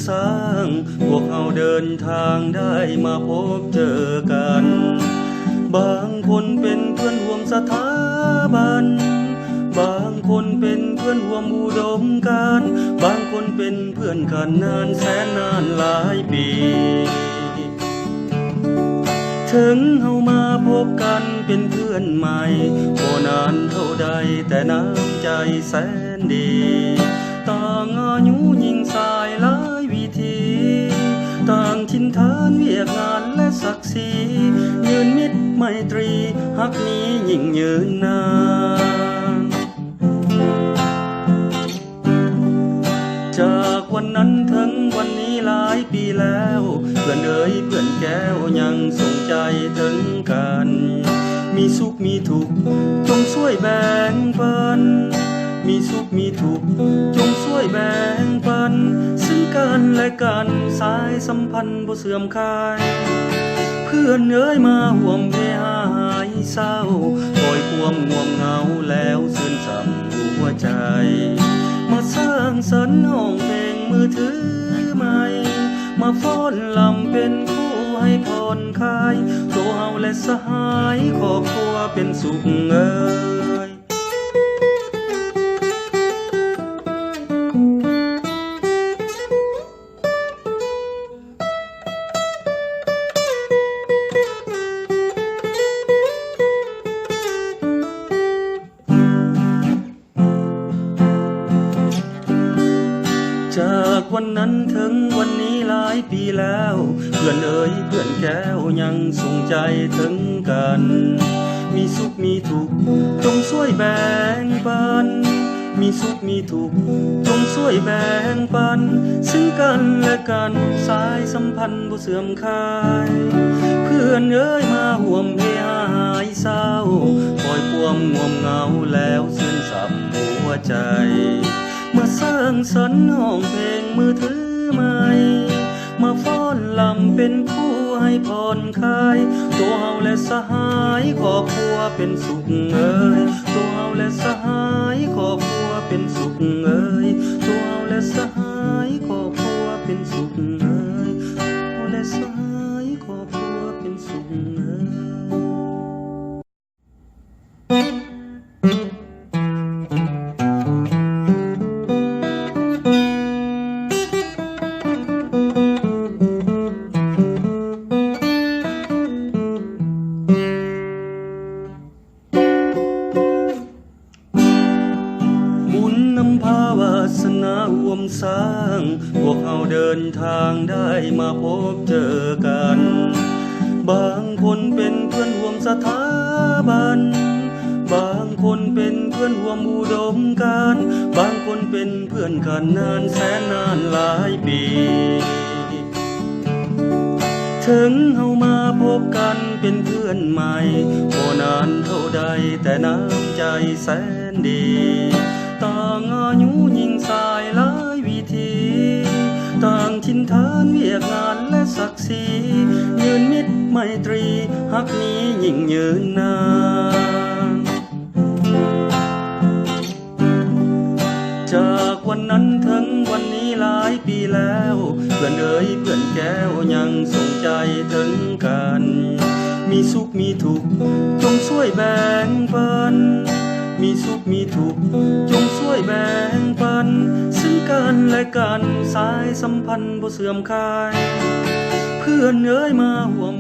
สร้างพวกเราเดินทางได้มาพบเจอกันบางคนเป็นเพื่อนร่วมสถาบันบางคนเป็นเพื่อนร่วมอุดมการณ์บางคนเป็นเพื่อนกันนานแสนนานหลายปีถึงเฮามาพบกันเป็นเพื่อนใหม่บ่นานเท่าใดแต่น้ำใจแสนดีต่างอายุยิ่งสายหลายวิธีต่างถิ่นฐานเวียกงานและศักดิ์ศรียืนมิตรไมตรีฮักนี้ยิ่งยืนนานจากวันนั้นถึงวันนี้หลายปีแล้วเพื่อนเอ๋ยเพื่อนแก้วยังส่งใจถึงกันมีสุขมีทุกข์จงช่วยแบ่งปันมีสุขมีทุกข์จงช่วยแบ่งปันซึ่งกันและกันสายสัมพันธ์บ่เสื่อมคลายเพื่อนเอ๋ยมาห่วมเพหายเศร้าปล่อยความง่วงเหงาแล้วซื่นส่ำหัวใจมาสร้างสรรค์ห้องเพลงมือถือใหม่มาฟ้อนลำเป็นคู่ให้ผ่อนคลายตัวเฮาและสหายครอบครัวเป็นสุขเอ่ยจากวันนั้นถึงวันนี้หลายปีแล้วเพื่อนเอ๋ยเพื่อนแก้วยังส่งใจถึงกันมีสุขมีทุกข์จงช่วยแบ่งปันมีสุขมีทุกข์จงช่วยแบ่งปันซึ่งกันและกันสายสัมพันธ์บ่เสื่อมคลายเพื่อนเอ๋ยมาห่วมเพหายเศร้าปล่อยความง่วงเหงาแล้วซื่นส่ำหัวใจมาสร้างสรรค์ห้องเพลงมือถือใหม่มาฟ้อนลำเป็นคู่ให้ผ่อนคลายตัวเฮาและสหายครอบครัวเป็นสุขเอ่ยตัวเฮาและสหายครอบครัวเป็นสุขเอ่ยตัวเฮาและสหายครอบครัวเป็นสุขเอ่ยตัวเฮาและสหายครอบครัวเป็นสุขเอ่ยนำพาวาสนาร่วมสร้างพวกเราเดินทางได้มาพบเจอกันบางคนเป็นเพื่อนร่วมสถาบันบางคนเป็นเพื่อนร่วมอุดมการณ์บางคนเป็นเพื่อนกันนานแสนนานหลายปีถึงเฮามาพบกันเป็นเพื่อนใหม่บ่นานเท่าใดแต่น้ำใจแสนดีต่างอายุยิ่งสายหลายวิธีต่างถิ่นฐานเวียกงานและศักดิ์ศรียืนมิตรไมตรีฮักนี้ยิ่งยืนนานจากวันนั้นถึงวันนี้หลายปีแล้วเพื่อนเอ๋ยเพื่อนแก้วยังส่งใจถึงกันมีสุขมีทุกข์จงช่วยแบ่งปันมีสุขมีทุกข์จงช่วยแบ่งปันซึ่งกันและกันสายสัมพันธ์บ่เสื่อมคลายเพื่อนเอ๋ยมาห่วม